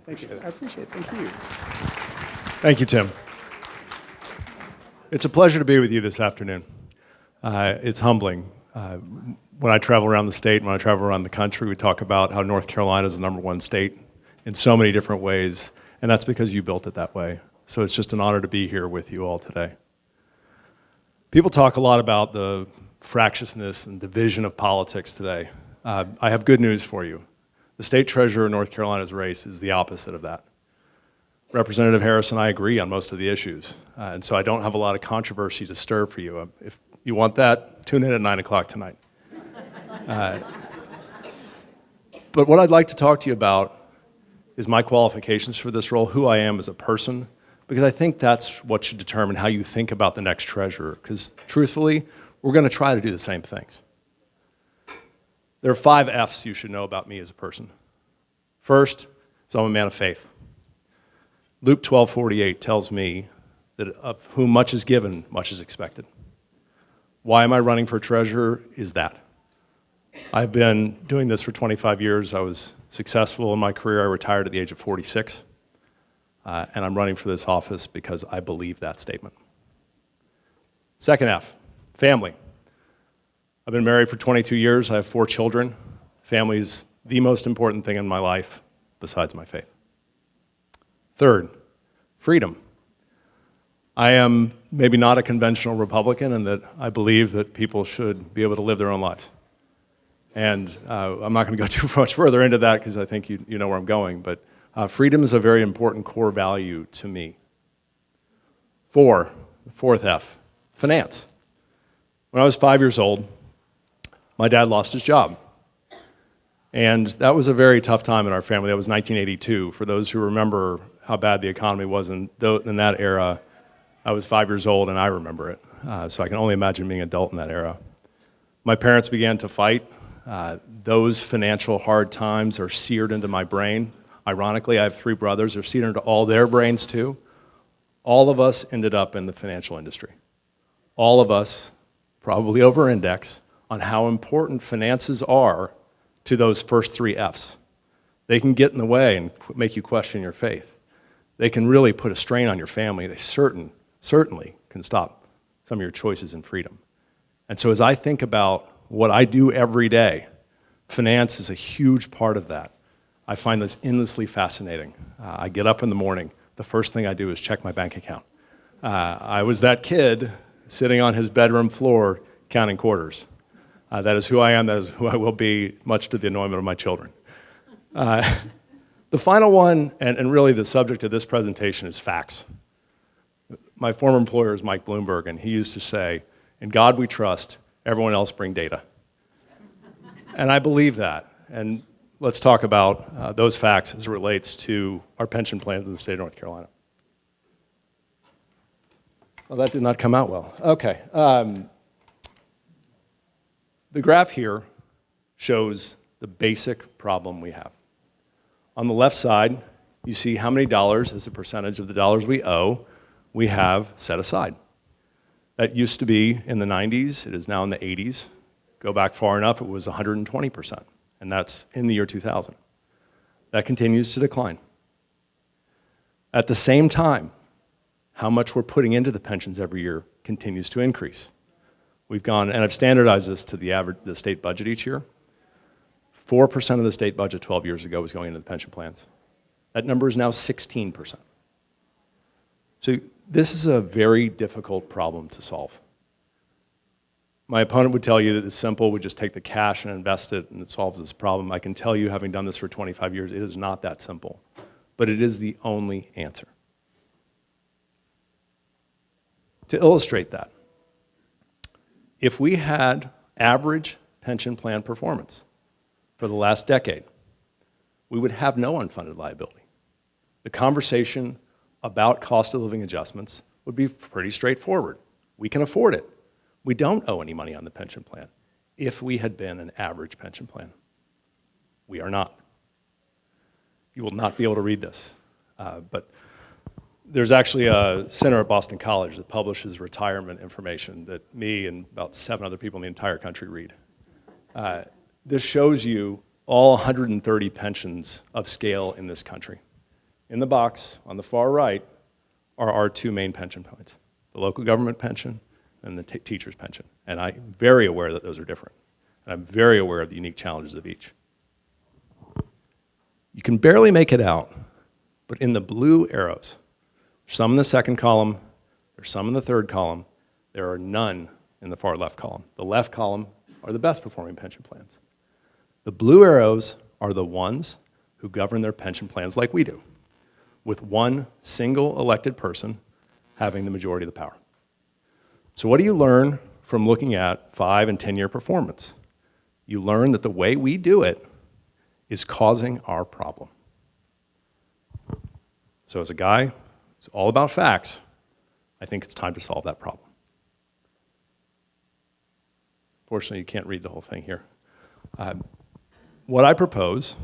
appreciate it. I appreciate it. Thank you. Thank you, Tim. It's a pleasure to be with you this afternoon. It's humbling. When I travel around the state, when I travel around the country, we talk about how North Carolina is the #1 state in so many different ways, and that's because you built it that way. So it's just an honor to be here with you all today. People talk a lot about the fractiousness and division of politics today. I have good news for you. The state treasurer in North Carolina's race is the opposite of that. Representative Harris and I agree on most of the issues, and so I don't have a lot of controversy to stir for you. If you want that, tune in at 9 o'clock tonight. But what I'd like to talk to you about is my qualifications for this role, who I am as a person, because I think that's what should determine how you think about the next treasurer, because truthfully, we're going to try to do the same things. There are 5 F's you should know about me as a person. First, is I'm a man of faith. Luke 12:48 tells me that of whom much is given, much is expected. Why am I running for treasurer is that. I've been doing this for 25 years. I was successful in my career. I retired at the age of 46. And I'm running for this office because I believe that statement. Second F, family. I've been married for 22 years. I have 4 children. Family is the most important thing in my life besides my faith. Third, freedom. I am maybe not a conventional Republican in that I believe that people should be able to live their own lives. And I'm not going to go too much further into that because I think you know where I'm going, but freedom is a very important core value to me. 4, the 4th F, finance. When I was 5 years old, my dad lost his job. And that was a very tough time in our family. That was 1982. For those who remember how bad the economy was in that era, I was 5 years old and I remember it. So I can only imagine being an adult in that era. My parents began to fight. Those financial hard times are seared into my brain. Ironically, I have 3 brothers. They're seared into all their brains too. All of us ended up in the financial industry. All of us probably over-index on how important finances are to those first 3 F's. They can get in the way and make you question your faith. They can really put a strain on your family. They certainly can stop some of your choices and freedom. And so as I think about what I do every day, finance is a huge part of that. I find this endlessly fascinating. I get up in the morning, the first thing I do is check my bank account. I was that kid sitting on his bedroom floor counting quarters. That is who I am, that is who I will be, much to the annoyment of my children. The final one, and really the subject of this presentation, is facts. My former employer is Mike Bloomberg, and he used to say, "In God we trust, everyone else bring data." And I believe that. And let's talk about those facts as it relates to our pension plans in the state of North Carolina. Well, that did not come out well. Okay. The graph here shows the basic problem we have. On the left side, you see how many dollars as a percentage of the dollars we owe we have set aside. That used to be in the 90s. It is now in the 80s. Go back far enough, it was 120%, and that's in the year 2000. That continues to decline. At the same time, how much we're putting into the pensions every year continues to increase. We've gone, and I've standardized this to the state budget each year. 4% of the state budget 12 years ago was going into the pension plans. That number is now 16%. So this is a very difficult problem to solve. My opponent would tell you that it's simple, we just take the cash and invest it and it solves this problem. I can tell you, having done this for 25 years, it is not that simple, but it is the only answer. To illustrate that, if we had average pension plan performance for the last decade, we would have no unfunded liability. The conversation about cost of living adjustments would be pretty straightforward. We can afford it. We don't owe any money on the pension plan if we had been an average pension plan. We are not. You will not be able to read this, but there's actually a center at Boston College that publishes retirement information that me and about 7 other people in the entire country read. This shows you all 130 pensions of scale in this country. in the box on the far right are our two main pension plans, the local government pension and the teacher's pension. And I'm very aware that those are different. And I'm very aware of the unique challenges of each. You can barely make it out, but in the blue arrows, some in the second column, there's some in the third column, there are none in the far left column. The left column are the best performing pension plans. The blue arrows are the ones who govern their pension plans like we do, with one single elected person having the majority of the power. So what do you learn from looking at 5- and 10-year performance? You learn that the way we do it is causing our problem. So as a guy who's all about facts, I think it's time to solve that problem. Fortunately, you can't read the whole thing here. What I propose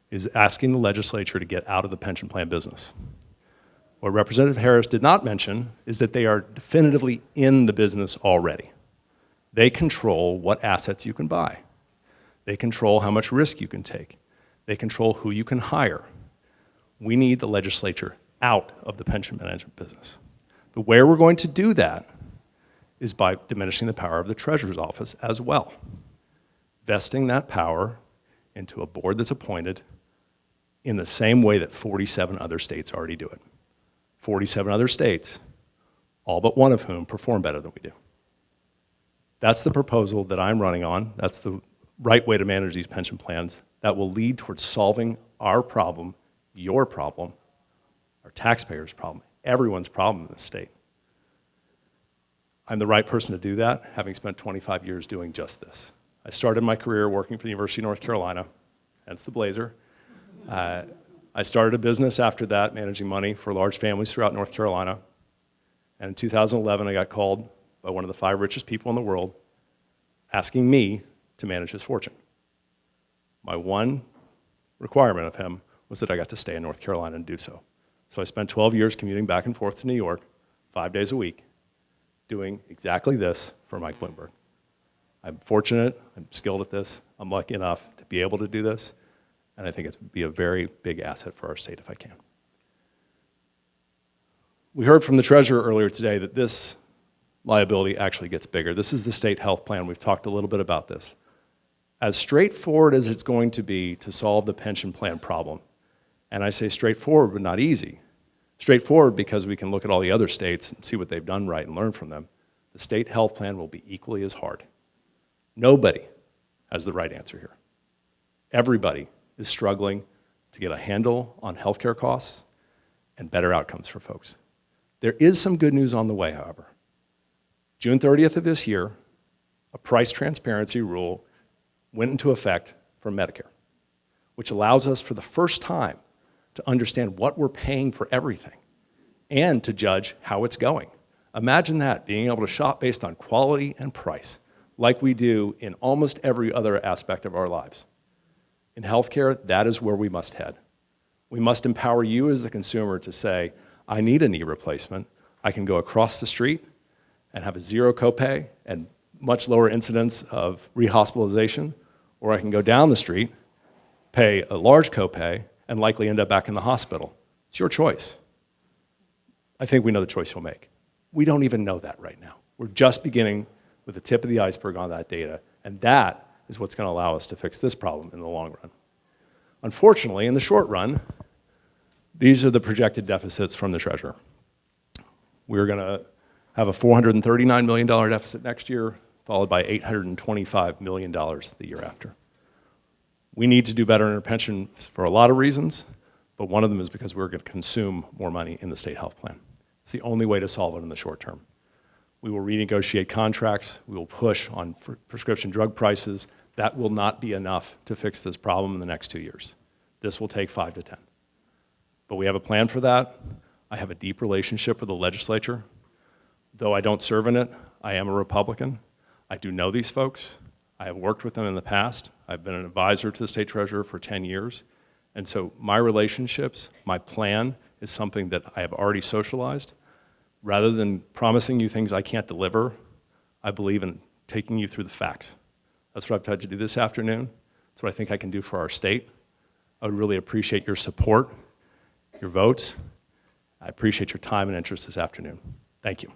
is asking the legislature to get out of the pension plan business. What Representative Harris did not mention is that they are definitively in the business already. They control what assets you can buy. They control how much risk you can take. They control who you can hire. We need the legislature out of the pension management business. The way we're going to do that is by diminishing the power of the Treasurer's office as well, vesting that power into a board that's appointed in the same way that 47 other states already do it. 47 other states, all but one of whom perform better than we do. That's the proposal that I'm running on. That's the right way to manage these pension plans. That will lead towards solving our problem, your problem, our taxpayers' problem, everyone's problem in this state. I'm the right person to do that, having spent 25 years doing just this. I started my career working for the University of North Carolina, hence the blazer. I started a business after that, managing money for large families throughout North Carolina. And in 2011, I got called by one of the 5 richest people in the world, asking me to manage his fortune. My one requirement of him was that I got to stay in North Carolina and do so. So I spent 12 years commuting back and forth to New York, 5 days a week, doing exactly this for Mike Bloomberg. I'm fortunate, I'm skilled at this, I'm lucky enough to be able to do this, and I think it's be a very big asset for our state if I can. We heard from the Treasurer earlier today that this liability actually gets bigger. This is the state health plan. We've talked a little bit about this. As straightforward as it's going to be to solve the pension plan problem, and I say straightforward but not easy, straightforward because we can look at all the other states and see what they've done right and learn from them, the state health plan will be equally as hard. Nobody has the right answer here. Everybody is struggling to get a handle on healthcare costs and better outcomes for folks. There is some good news on the way, however. June 30th of this year, a price transparency rule went into effect for Medicare, which allows us for the first time to understand what we're paying for everything and to judge how it's going. Imagine that, being able to shop based on quality and price, like we do in almost every other aspect of our lives. In healthcare, that is where we must head. We must empower you as the consumer to say, I need a knee replacement. I can go across the street and have a zero copay and much lower incidence of rehospitalization, or I can go down the street, pay a large copay, and likely end up back in the hospital. It's your choice. I think we know the choice you'll make. We don't even know that right now. We're just beginning with the tip of the iceberg on that data, and that is what's going to allow us to fix this problem in the long run. Unfortunately, in the short run, these are the projected deficits from the Treasurer. We're going to have a $439 million deficit next year, followed by $825 million the year after. We need to do better in our pensions for a lot of reasons, but one of them is because we're going to consume more money in the state health plan. It's the only way to solve it in the short term. We will renegotiate contracts. We will push on prescription drug prices. That will not be enough to fix this problem in the next 2 years. This will take 5 to 10. But we have a plan for that. I have a deep relationship with the legislature. Though I don't serve in it, I am a Republican. I do know these folks. I have worked with them in the past. I've been an advisor to the state treasurer for 10 years. And so my relationships, my plan is something that I have already socialized. Rather than promising you things I can't deliver, I believe in taking you through the facts. That's what I've tried to do this afternoon. That's what I think I can do for our state. I would really appreciate your support your votes. I appreciate your time and interest this afternoon. Thank you.